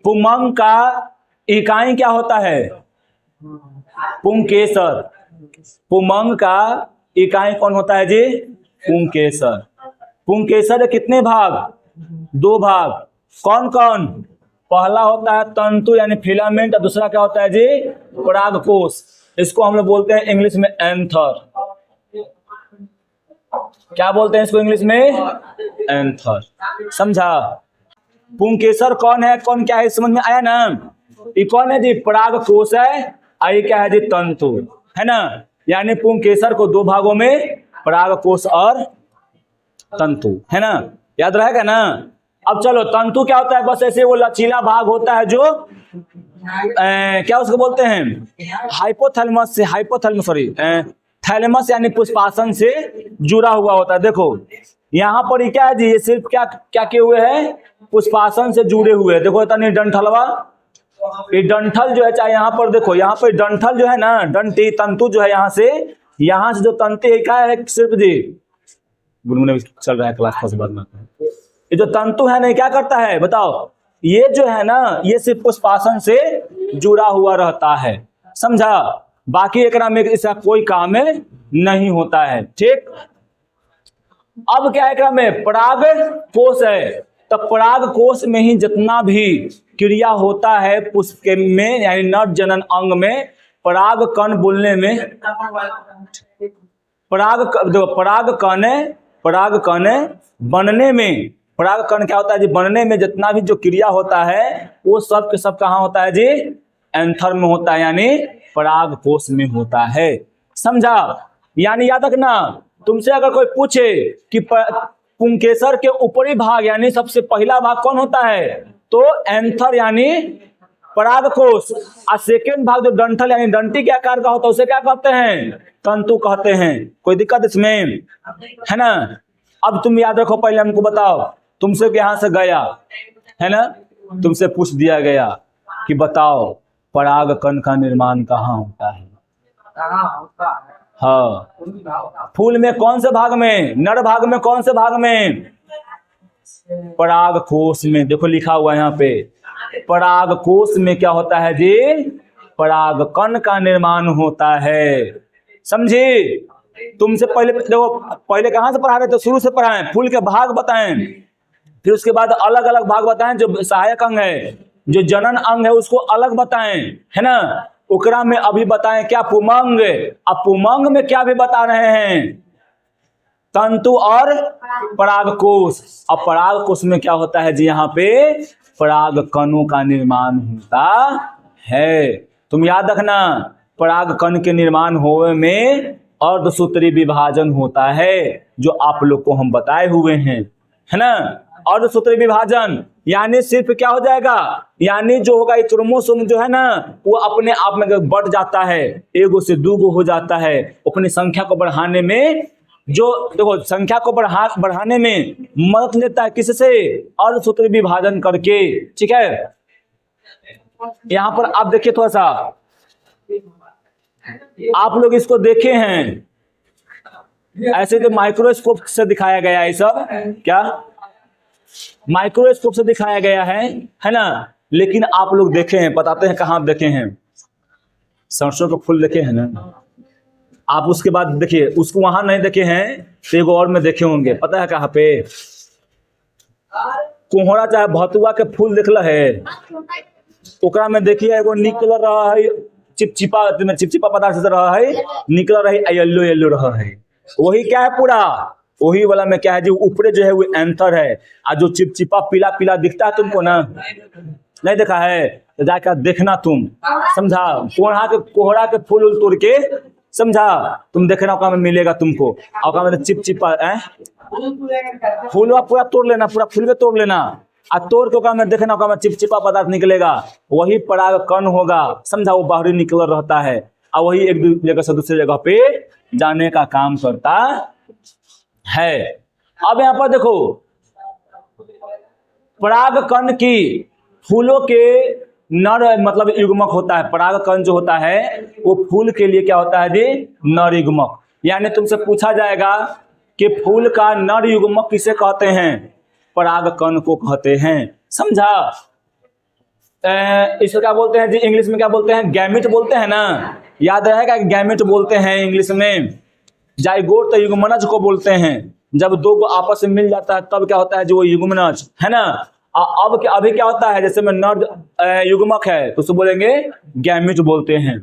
पुमंग का इकाई क्या होता है? पुंकेसर। पुमंग का इकाई कौन होता है जी? पुंकेसर। पुंकेसर कितने भाग? दो भाग। कौन कौन? पहला होता है तंतु यानी फिलामेंट, और दूसरा क्या होता है जी? परागकोश। इसको हम लोग बोलते हैं इंग्लिश में एंथर। क्या बोलते हैं इसको इंग्लिश में? एंथर, समझा। पुंकेसर कौन है, कौन क्या है, समझ में आया ना। ये कौन है जी? परागकोश है, और ये क्या है जी? तंतु, है ना। यानी पुंकेसर को दो भागों में, परागकोश और तंतु, है ना। याद रहेगा ना। अब चलो, तंतु क्या होता है? बस ऐसे वो लचीला भाग होता है जो क्या उसको बोलते हैं? हाइपोथैलेमस से, थैलेमस यानी पुष्पासन से जुड़ा हुआ होता है। देखो यहाँ पर ये क्या है जी? ये सिर्फ क्या क्या किए हुए हैं? पुष्पासन से जुड़े हुए हैं। देखो इतना डंठलवा, ये डंठल जो है, चाहे यहाँ पर देखो, यहाँ पर डंठल जो है ना, डंटी तंतु जो है, यहाँ से जो तंतु है क्या है? सिर्फ जी गुनगुने चल रहा है क्लास फर्स्ट बार में। ये जो तंतु है ना, क्या करता है बताओ? ये जो है ना, ये सिर्फ पुष्पासन से जुड़ा हुआ रहता है, समझा। बाकी एकरा में इसका कोई काम नहीं होता है, ठीक। अब क्या एकरा में? पराग कोश है। तो पराग कोश में ही जितना भी क्रिया होता है पुष्प के में, यानी नर जनन अंग में, पराग कण बोलने में, पराग कण बनने में, पराग कण क्या होता है जी? बनने में जितना भी जो क्रिया होता है वो सब के सब कहाँ होता है जी? एंथर में होता है, यानी पराग कोश में होता है, समझा। यानी याद रखना, तुमसे अगर कोई पूछे कि पुंकेसर के ऊपरी भाग यानी सबसे पहला भाग कौन होता है? तो एंथर यानी परागकोश। और सेकेंड भाग जो डंठल यानी डंटी के आकार का होता है उसे क्या कहते हैं? तंतु कहते हैं। कोई दिक्कत इसमें है ना? अब तुम याद रखो, पहले हमको बताओ, तुमसे यहाँ से गया है ना, तुमसे पूछ दिया गया कि बताओ पराग कण का निर्माण कहाँ होता है? हाँ, फूल में कौन से भाग में? नर भाग में कौन से भाग में? पराग कोश में। देखो लिखा हुआ यहाँ पे, पराग कोश में क्या होता है जी? पराग कण का निर्माण होता है। समझे? तुमसे पहले देखो, पहले कहाँ से पढ़ा रहे थे? शुरू से पढ़ाएं, फूल के भाग बताएं, फिर उसके बाद अलग अलग भाग बताएं। जो सहायक अंग है, जो जनन अंग है उसको अलग बताएं, है ना। उकरा में अभी बताएं क्या? पुमंग। अब पुमंग में क्या भी बता रहे हैं? तंतु और परागकोश। अब परागकोश में क्या होता है जी? यहाँ पे पराग कणों का निर्माण होता है। तुम याद रखना, पराग कण के निर्माण होने में अर्धसूत्री विभाजन होता है, जो आप लोग को हम बताए हुए हैं, है ना। अर्धसूत्री विभाजन यानी सिर्फ क्या हो जाएगा? यानी जो होगा क्रोमोसोम जो है ना, वो अपने आप में बढ़ जाता है, एगो से दूगो हो जाता है। अपनी संख्या को बढ़ाने में, जो देखो संख्या को बढ़ाने में मदद लेता है, किससे? अर्धसूत्री विभाजन करके। ठीक है, यहाँ पर आप देखिए थोड़ा सा, आप लोग इसको देखे हैं, ऐसे तो माइक्रोस्कोप से दिखाया गया है। सब क्या माइक्रोस्कोप से दिखाया गया है ना। लेकिन आप लोग देखे हैं, बताते हैं कहाँ देखे हैं? सरसों का फूल देखे हैं ना आप? उसके बाद देखिए, उसको वहां नहीं देखे हैं तो एगो और में देखे होंगे, पता है कहाँ पे? कोहरा चाहे भतुआ के फूल देखला है, ओकरा में देखिए एगो निकल रहा है चिपचिपा पदार्थ से रहा है, निकल रही येलो येलो रहा है। वही क्या है? पूरा वही वाला में क्या है जो ऊपरे जो है वो एंथर है, और जो चिपचिपा पीला पीला दिखता है तुमको ना, नहीं देखा है तो जाकर देखना तुम, समझा। कोहरा के फूल तोड़ के, समझा, तुम देखना ओका में मिलेगा तुमको। ओका में चिपचिपा फूल पूरा तोड़ लेना, पूरा फूल में तोड़ लेना, और तोड़ के ओका में देखना, ओका में चिपचिपा पदार्थ निकलेगा, वही पराग कण होगा, समझा। वो बाहरी निकल रहता है और वही एक जगह से दूसरी जगह पे जाने का काम करता है। अब यहाँ पर देखो, पराग कण की फूलों के नर मतलब युग्मक होता है। पराग कण जो होता है वो फूल के लिए क्या होता है जी? नर युग्मक। यानी तुमसे पूछा जाएगा कि फूल का नर युग्मक किसे कहते हैं? पराग कण को कहते हैं, समझा। इसको क्या बोलते हैं जी? इंग्लिश में क्या बोलते हैं? गैमेट बोलते हैं ना। याद रहेगा कि गैमेट बोलते हैं इंग्लिश में। जाइगोट युग्मनज को बोलते हैं। जब दो को आपस में मिल जाता है तब क्या होता है जो युग्मनज, है ना। अब अभी क्या होता है? जैसे में नर युग्मक है तो उसको बोलेंगे गैमेट बोलते हैं।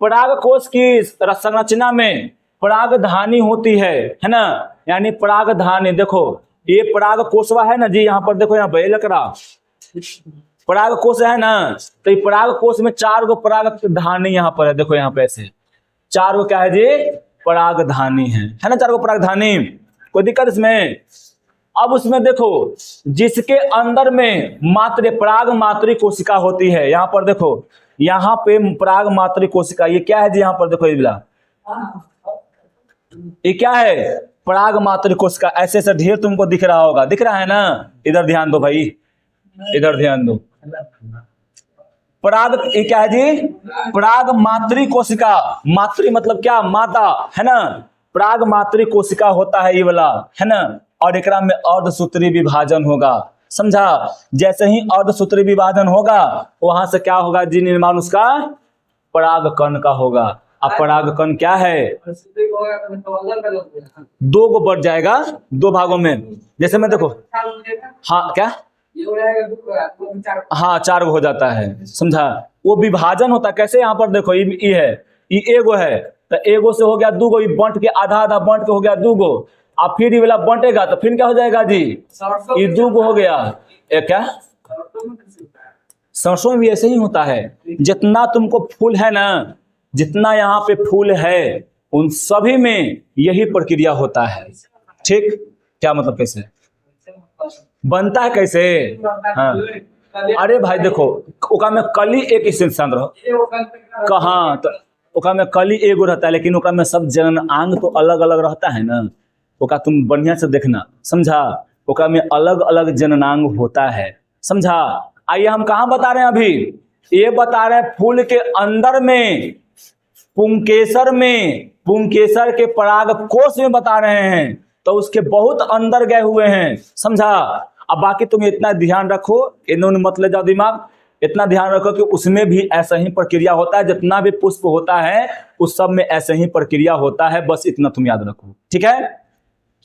पराग कोश की संरचना में परागधानी होती है ना। यानी परागधानी, देखो ये पराग कोशवा है ना जी, यहाँ पर देखो, यहाँ पे लकड़ा पराग कोश है ना, तो ये पराग कोश में 4 गो परागधानी यहाँ पर है। देखो यहाँ पे ऐसे 4 गो क्या है जी? परागधानी है ना, 4 गो परागधानी। कोई दिक्कत इसमें? अब उसमें देखो, जिसके अंदर में मात्र पराग मातृ कोशिका होती है, यहाँ पर देखो, यहाँ पे पराग मातृ कोशिका, ये क्या है जी? यहाँ पर देखो ये क्या है? पराग मातृ कोशिका। ऐसे ऐसे ढेर तुमको दिख रहा होगा, दिख रहा है ना? इधर ध्यान दो भाई, इधर ध्यान दो। पराग ये क्या है जी? पराग मातृ कोशिका। मातृ मतलब क्या? माता, है ना। पराग मातृ कोशिका होता है ये वाला, है ना। और एकरा में अर्धसूत्री विभाजन होगा, समझा। जैसे ही अर्धसूत्री विभाजन होगा वहां से क्या होगा जी? निर्माण उसका पराग कण का होगा। अब पराग कण क्या है? 2 गो बढ़ जाएगा, 2 भागों में। जैसे में देखो, हाँ क्या, हाँ 4 गो हो जाता है, समझा। वो विभाजन होता कैसे? यहाँ पर देखो, ये है, ये एगो है, तो एगो से हो गया 2 गो, ये बंट के आधा आधा बंट के हो गया 2 गो। अब फिर ये वाला बंटेगा तो फिर क्या हो जाएगा जी? ये 2 गो हो गया। एक क्या? सरसों में भी ऐसे ही होता है। जितना तुमको फूल है ना, जितना यहाँ पे फूल है, उन सभी में यही प्रक्रिया होता है। ठीक, क्या मतलब कैसे बनता है कैसे? हाँ अरे भाई देखो, ओका में कली एक स्थान रहो कहाँ, तो ओका में कली एगो रहता है, लेकिन ओका में सब जन अंग तो अलग अलग रहता है ना। ओका तुम बढ़िया से देखना, समझा? ओका में अलग अलग जननांग होता है, समझा? आइए हम कहाँ बता रहे हैं अभी, ये बता रहे हैं फूल के अंदर में, पुंकेसर में, पुंकेसर के पराग कोश में बता रहे हैं, तो उसके बहुत अंदर गए हुए हैं, समझा? अब बाकी तुम इतना ध्यान रखो, इन्होंने मत ले जाओ दिमाग, इतना ध्यान रखो कि उसमें भी ऐसा ही प्रक्रिया होता है, जितना भी पुष्प होता है उस सब में ऐसे ही प्रक्रिया होता है, बस इतना तुम याद रखो, ठीक है?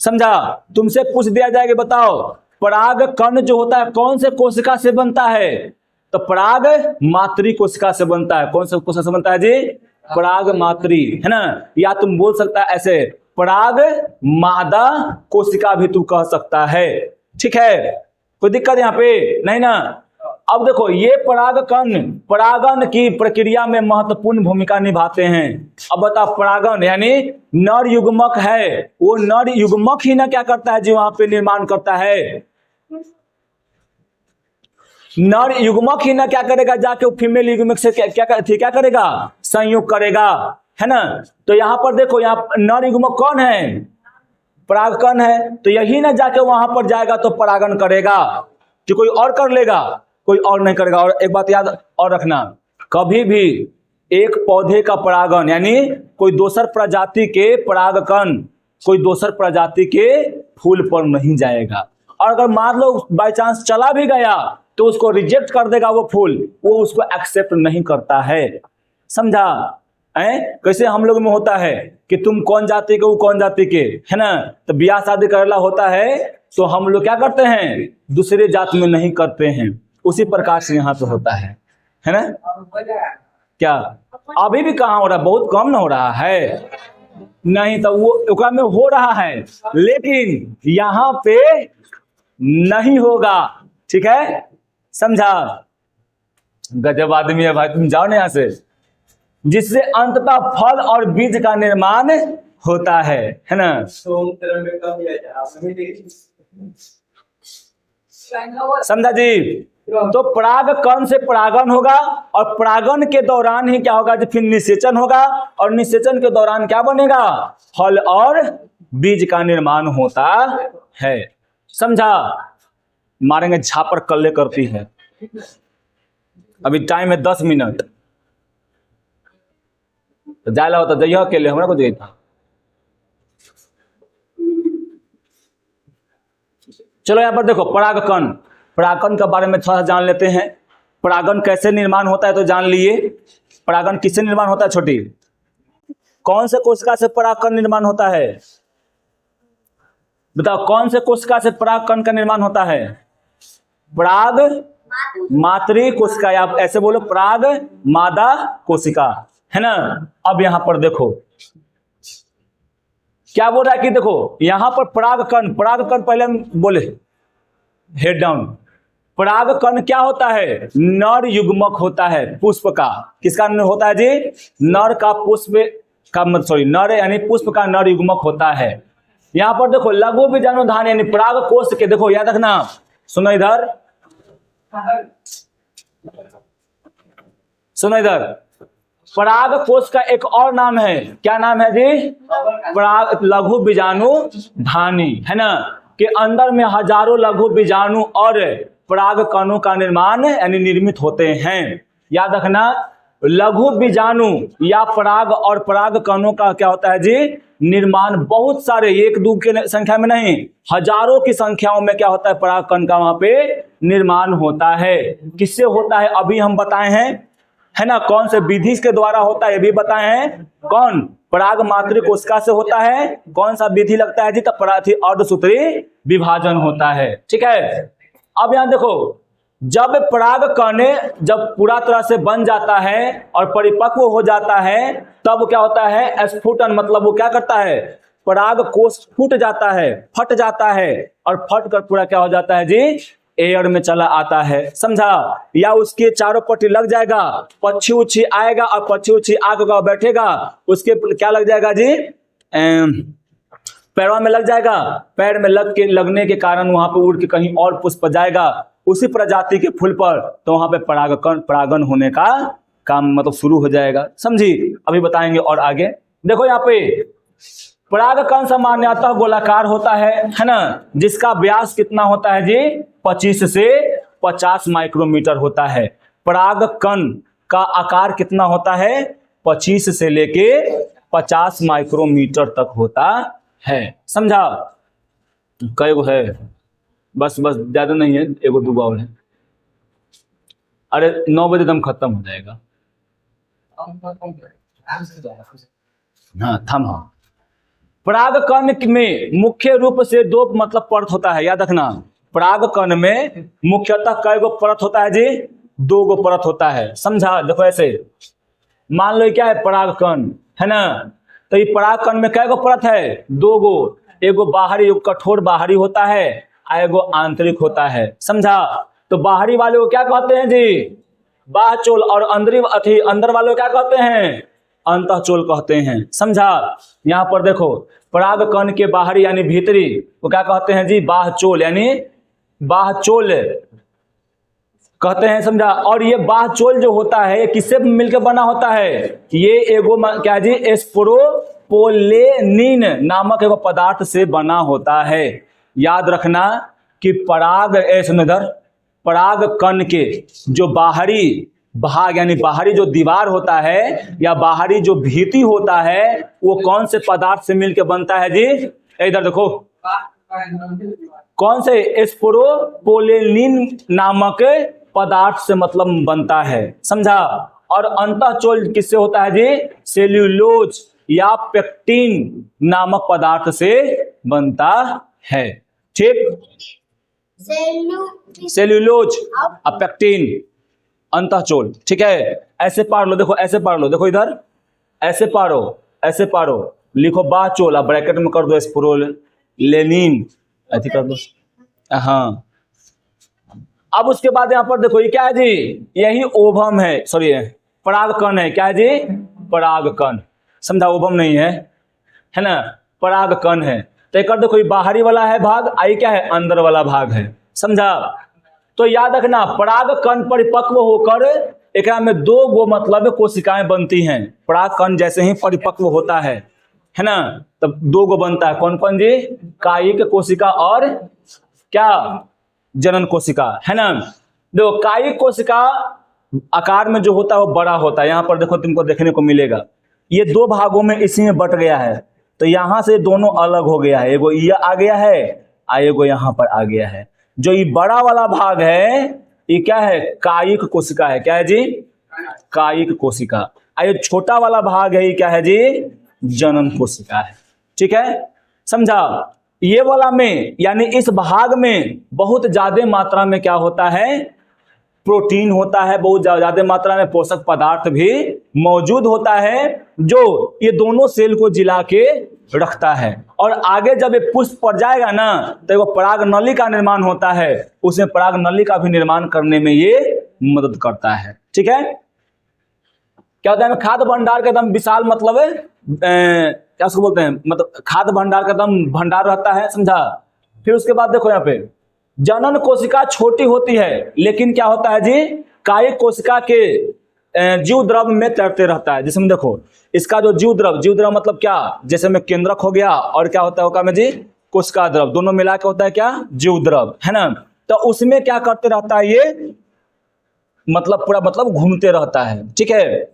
समझा? तुमसे पूछ दिया जाएगा, बताओ पराग कण जो होता है कौन से कोशिका से बनता है? तो पराग मातृ कोशिका से बनता है। कौन से कोशिका से बनता है जी? पराग मातृ, है ना? या तुम बोल सकता है ऐसे, पराग मादा कोशिका भी तू कह सकता है, ठीक है? कोई दिक्कत यहाँ पे नहीं ना? अब देखो, ये पराग कण परागन की प्रक्रिया में महत्वपूर्ण भूमिका निभाते हैं। अब बताओ, परागन यानी नर युग्मक है, वो नर युग्मक ही ना क्या करता है जी, वहां पे निर्माण करता है। नर युग्मक ही ना क्या करेगा, जाके फीमेल युग्मक से क्या करेगा, संयोग करेगा, है ना? तो यहां पर देखो, यहाँ नर युग्मक कौन है? परागकण है, तो यही ना जाके वहां पर जाएगा तो परागन करेगा, कि कोई और कर लेगा? कोई और नहीं करेगा। और एक बात याद और रखना, कभी भी एक पौधे का परागन यानी कोई दूसर प्रजाति के परागकण कोई दूसर प्रजाति के फूल पर नहीं जाएगा। और अगर मान लो बाय चांस चला भी गया तो उसको रिजेक्ट कर देगा वो फूल, वो उसको एक्सेप्ट नहीं करता है, समझा? कैसे हम लोग में होता है कि तुम कौन जाति के, वो कौन जाति के, है ना? तो ब्याह शादी करेला होता है तो हम लोग क्या करते हैं, दूसरे जात में नहीं करते हैं। उसी प्रकार से यहाँ पे होता है ना? क्या अभी भी कहाँ हो रहा है? बहुत कम ना हो रहा है? नहीं, तो वो ओकरा में हो रहा है, लेकिन यहाँ पे नहीं होगा, ठीक है? समझा? गजब आदमी है भाई, तुम जाओ ना यहाँ से, जिससे अंततः फल और बीज का निर्माण होता है ना? समझा जी? तो पराग कण से परागन होगा, और परागन के दौरान ही क्या होगा जी, फिर निषेचन होगा, और निषेचन के दौरान क्या बनेगा, फल और बीज का निर्माण होता है, समझा? मारेंगे झापर कल्ले करती है। अभी टाइम है 10 मिनट, तो जायला होता जइह अकेले, हमरा को जइता। चलो यहाँ पर देखो, परागकण, परागकण के बारे में थोड़ा सा जान लेते हैं। परागन कैसे निर्माण होता है तो जान लिए। परागन किससे निर्माण होता है छोटी? कौन से कोशिका से परागकण निर्माण होता है? बताओ, कौन से कोशिका से परागकण का निर्माण होता है? पराग मातृ कोशिका, या आप ऐसे बोलो पराग मादा कोशिका, है ना? अब यहां पर देखो क्या बोल रहा है कि देखो यहां पर परागकण, परागकण पहले हम बोले हेड डाउन। परागकण क्या होता है? नर युग्मक होता है पुष्प का। किसका होता है जी? नर का पुष्प का, नर यानी पुष्प का नर युग्मक होता है। यहां पर देखो लघु बीजाणुधान यानी पराग कोश के, देखो याद रखना, सुनो इधर, सुनो इधर, पराग कोश का एक और नाम है, क्या नाम है जी? पराग लघु बीजाणुधानी, है ना? के अंदर में हजारों लघु बीजाणु और पराग कणों का निर्माण यानी निर्मित होते हैं। याद रखना, लघु बीजाणु या पराग और पराग कणों का क्या होता है जी? निर्माण बहुत सारे, एक दो के संख्या में नहीं, हजारों की संख्याओं में क्या होता है, पराग कण का वहां पे निर्माण होता है। किससे होता है अभी हम बताए हैं, है ना? कौन से विधि के द्वारा होता है ये भी बताए हैं। कौन? पराग मातृ कोशिका से होता है। कौन सा विधि लगता है जी? तब अर्धसूत्री विभाजन होता है, ठीक है? अब यहां देखो, जब पराग कण जब पूरा तरह से बन जाता है और परिपक्व हो जाता है, तब क्या होता है? स्फुटन, मतलब वो क्या करता है? पराग कोश फूट जाता है, फट जाता है, और फट कर पूरा क्या हो जाता है जी? एयर में चला आता है, समझा? या उसके चारों पट्टी लग जाएगा, पक्षी उच्छी आएगा और पक्षी उच्छी आकर बैठेगा, उसके क्या लग जाएगा जी? पैरों में लग जाएगा, पैर में लगने के कारण वहां पे उड़ के कहीं और पुष्प जाएगा उसी प्रजाति के फूल पर, तो वहां पे परागन होने का काम मतलब शुरू हो जाएगा। समझी? अभी बताएंगे और आगे। देखो यहाँ पे परागकण सामान्यतः गोलाकार होता है ना, जिसका व्यास कितना होता है जी? 25 से 50 माइक्रोमीटर होता है। परागकण का आकार कितना होता है? 25 से लेके 50 माइक्रोमीटर तक होता है। समझा? कई गो है? बस ज्यादा नहीं है, एगो दूगो और है। अरे 9 बजे दम खत्म हो जाएगा। हाँ थम। परागकण में मुख्य रूप से 2 मतलब परत होता है, याद रखना। परागकण में मुख्यतः कई गो परत होता है जी? 2 गो परत होता है। समझा? देखो ऐसे मान लो क्या है परागकण, है ना? तो ये परागकण में कई गो परत है? 2 गो। एगो बाहरी, एगो कठोर बाहरी होता है, एगो आंतरिक होता है। समझा? तो बाहरी वाले को क्या कहते हैं जी? बाह्यचोल। और अंदर वाले को क्या कहते हैं? अंतःचोल कहते हैं। समझा? यहाँ पर देखो परागकण के बाहरी यानी भीतरी वो क्या कहते हैं जी? बाह्यचोल, यानी बाह्यचोल कहते हैं। समझा? और ये बाह्यचोल जो होता है ये किससे मिलकर बना होता है? ये एगो क्या जी? एस्पोरोपोलेनिन नामक एगो पदार्थ से बना होता है। याद रखना कि परागकण के जो बाहरी भाग यानी बाहरी जो दीवार होता है या बाहरी जो भीति होता है वो कौन से पदार्थ से मिलकर बनता है जी? इधर देखो, कौन से? एस्पोरोपोलेनिन नामक पदार्थ से मतलब बनता है। समझा? और अंतःचोल किससे होता है जी? सेल्यूलोज या पेक्टिन नामक पदार्थ से बनता है। ठीक? सेल्यूलोज और पेक्टिन, अंतःचोल। ठीक है? ऐसे पढ़ लो, देखो ऐसे पढ़ लो, देखो इधर ऐसे पढ़ो, लिखो बाह्यचोल, ब्रैकेट में कर दो एस्पोरोलेनिन, ऐसे कर दो। हाँ, अब उसके बाद यहाँ पर देखो ये क्या है जी? यही ओवम है, सॉरी परागकण है। क्या है जी? परागकण। समझा? ओवम नहीं है, है ना? परागकण है। तो एक देखो ये बाहरी वाला है भाग, आई क्या है? अंदर वाला भाग है। समझा? तो याद रखना परागकण परिपक्व होकर एक में 2 गो मतलब कोशिकाएं बनती हैं। परागकण जैसे ही परिपक्व होता है ना, तब 2 गो बनता है। कौन कौन जी? कायिक कोशिका और क्या? जनन कोशिका, है ना? देखो कायिक कोशिका आकार में जो होता है वो बड़ा होता है। यहाँ पर देखो तुमको देखने को मिलेगा ये 2 भागों में इसी में बट गया है, तो यहां से दोनों अलग हो गया है। एगो ये आ गया है, एगो यहाँ पर आ गया है। जो ये बड़ा वाला भाग है ये क्या है? कायिक कोशिका है। क्या है जी? कायिक कोशिका। ये छोटा वाला भाग है ये क्या है जी? जनन कोशिका है। ठीक है? समझा? ये वाला में यानी इस भाग में बहुत ज्यादा मात्रा में क्या होता है? प्रोटीन होता है, बहुत ज्यादा मात्रा में पोषक पदार्थ भी मौजूद होता है, जो ये दोनों सेल को जिला के रखता है। और आगे जब ये पुष्प पर जाएगा ना तो वो पराग नली का निर्माण होता है, उसमें पराग नली का भी निर्माण करने में ये मदद करता है। ठीक है? क्या होता है? खाद्य भंडार का एकदम विशाल मतलब क्या उसको बोलते हैं? मतलब खाद्य भंडार का एकदम भंडार रहता है। समझा? फिर उसके बाद देखो यहाँ पे जनन कोशिका छोटी होती है, लेकिन क्या होता है जी? कायिक कोशिका के जीव द्रव में तैरते रहता है। जिसमें देखो इसका जो जीव द्रव मतलब क्या? जैसे में केंद्रक हो गया और क्या होता है होगा में जी? कोशिका द्रव, दोनों मिला के होता है क्या? जीव द्रव, है ना? तो उसमें क्या करते रहता है ये? मतलब पूरा मतलब घूमते रहता है। ठीक है?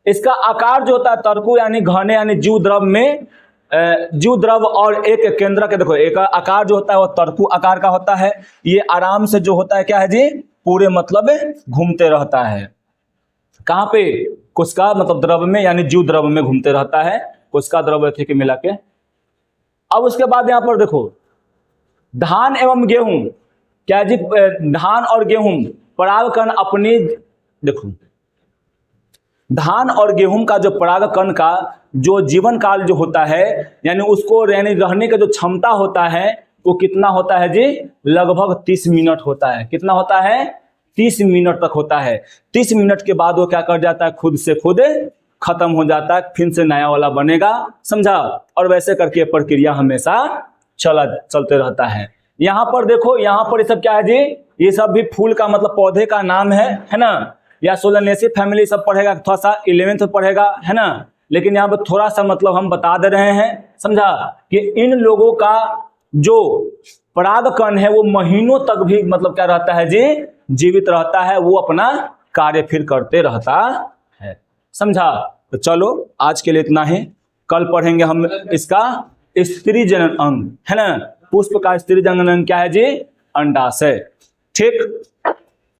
इसका आकार जो होता है तरकु यानी घने यानी जीव द्रव में जीव द्रव और एक केंद्र के देखो एक आकार जो होता है वो तरकु आकार का होता है। ये आराम से जो होता है क्या है जी? पूरे मतलब घूमते रहता है। कहाँ पे? कोशिका मतलब द्रव में यानी जीव द्रव में घूमते रहता है, कोशिका द्रव के मिला के। अब उसके बाद यहाँ पर देखो धान एवं गेहूं, क्या जी? धान और गेहूं परागकण अपनी, देखो धान और गेहूं का जो परागकण का जो जीवन काल जो होता है यानी उसको यानी रहने का जो क्षमता होता है वो कितना होता है जी? लगभग 30 मिनट होता है। कितना होता है? 30 मिनट तक होता है। 30 मिनट के बाद वो क्या कर जाता है? खुद से खुद खत्म हो जाता है, फिर से नया वाला बनेगा, समझा। और वैसे करके प्रक्रिया हमेशा चलते रहता है। यहाँ पर देखो, यहाँ पर ये सब क्या है जी, ये सब भी फूल का मतलब पौधे का नाम है ना। या सोलनेसी फैमिली सब पढ़ेगा, थोड़ा सा 11th में पढ़ेगा, है ना। लेकिन यहाँ पर थोड़ा सा मतलब हम बता दे रहे हैं, समझा, कि इन लोगों का जो परागकण है वो महीनों तक भी मतलब क्या रहता है जी, जीवित रहता है, वो अपना कार्य फिर करते रहता है, समझा। तो चलो आज के लिए इतना ही, कल पढ़ेंगे हम इसका स्त्री जनन अंग, है ना। पुष्प का स्त्री जनन अंग क्या है जी, अंडाशय, ठीक।